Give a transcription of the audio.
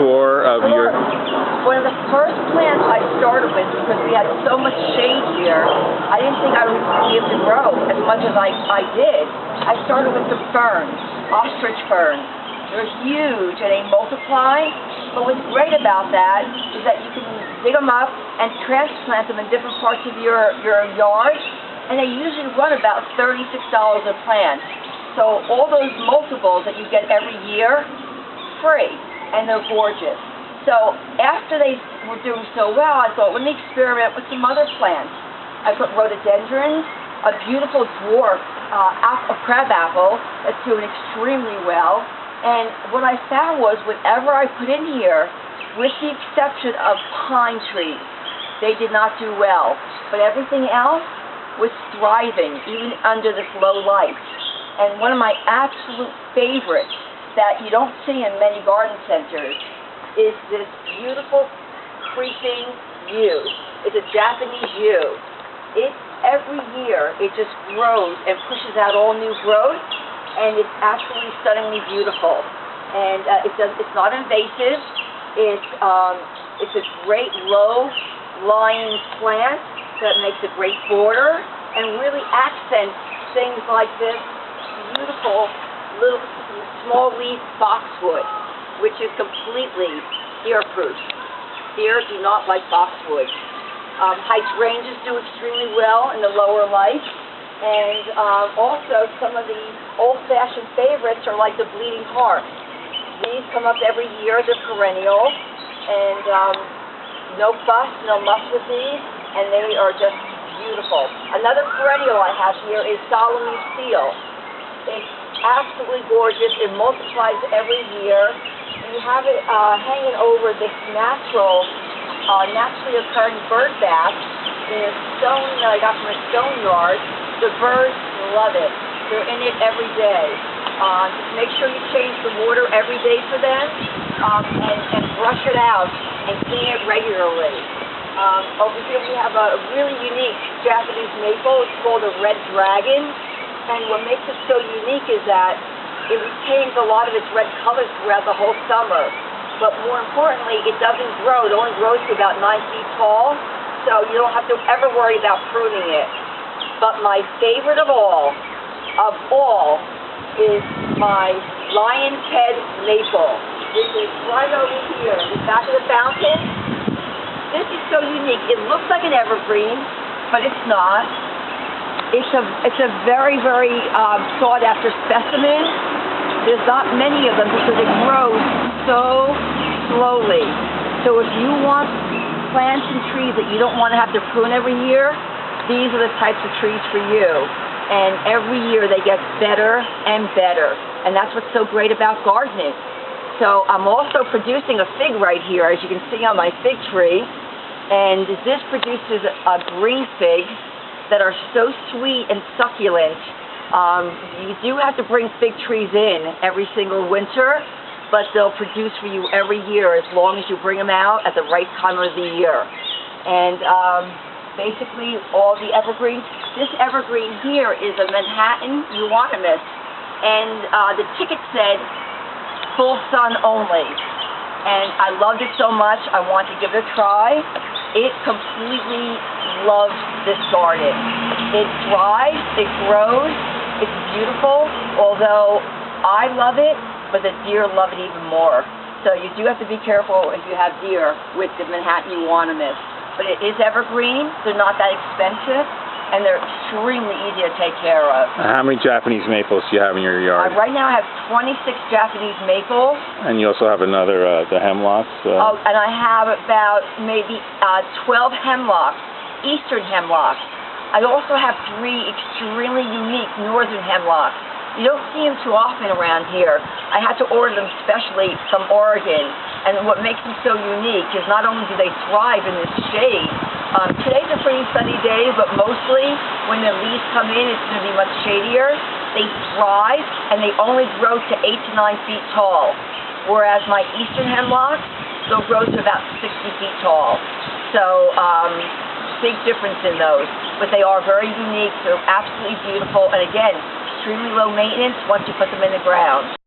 tour of your... One of the first plants I started with, because we had so much shade here, I didn't think I would be able to grow as much as I did. I started with some ferns, ostrich ferns. They're huge and they multiply, but what's great about that is that you can dig them up and transplant them in different parts of your yard, and they usually run about $36 a plant. So all those multiples that you get every year, free, and they're gorgeous. So after they were doing so well, I thought, let me experiment with some other plants. I put rhododendrons, a beautiful dwarf crab apple that's doing extremely well. And what I found was whatever I put in here, with the exception of pine trees, they did not do well. But everything else was thriving, even under this low light. And one of my absolute favorites that you don't see in many garden centers is this beautiful creeping yew. It's a Japanese yew. Every year it just grows and pushes out all new growth, and it's absolutely stunningly beautiful. And it's not invasive. It's a great low-lying plant that makes a great border and really accents things like this beautiful little small-leaf boxwood, which is completely deer-proof. Deer do not like boxwood. Hydrangeas do extremely well in the lower light, and also some of the old-fashioned favorites are like the bleeding heart. These come up every year. They're perennial, and no fuss, no muss with these, and they are just beautiful. Another perennial I have here is Solomon's seal. It's absolutely gorgeous. It multiplies every year. You have it hanging over this naturally occurring bird bath in a stone that I got from a stone yard. The birds love it. They're in it every day. Just make sure you change the water every day for them, and brush it out and clean it regularly. Over here we have a really unique Japanese maple. It's called a red dragon. And what makes it so unique is that it retains a lot of its red colors throughout the whole summer. But more importantly, it doesn't grow. It only grows to about 9 feet tall, so you don't have to ever worry about pruning it. But my favorite of all, is my lion's head maple. This is right over here in the back of the fountain. This is so unique. It looks like an evergreen, but it's not. It's a very, very sought after specimen. There's not many of them because it grows so slowly. So if you want plants and trees that you don't want to have to prune every year, these are the types of trees for you. And every year they get better and better. And that's what's so great about gardening. So I'm also producing a fig right here, as you can see on my fig tree. And this produces a green fig that are so sweet and succulent. You do have to bring fig trees in every single winter, but they'll produce for you every year as long as you bring them out at the right time of the year. And basically all the evergreens. This evergreen here is a Manhattan euonymus, and the ticket said full sun only. And I loved it so much, I wanted to give it a try. It completely loves this garden. It thrives, it grows, it's beautiful, although I love it, but the deer love it even more. So you do have to be careful if you have deer with the Manhattan euonymus. But it is evergreen, they're not that expensive, and they're extremely easy to take care of. How many Japanese maples do you have in your yard? Right now I have 26 Japanese maples. And you also have another, the hemlocks? And I have about maybe 12 hemlocks, eastern hemlocks. I also have 3 extremely unique northern hemlocks. You don't see them too often around here. I had to order them specially from Oregon. And what makes them so unique is not only do they thrive in this shade, today's a pretty sunny day, but mostly when the leaves come in, it's going to be much shadier. They thrive, and they only grow to 8 to 9 feet tall. Whereas my eastern hemlocks, they'll grow to about 60 feet tall. So, big difference in those. But they are very unique. They're absolutely beautiful. And again, extremely low maintenance once you put them in the ground.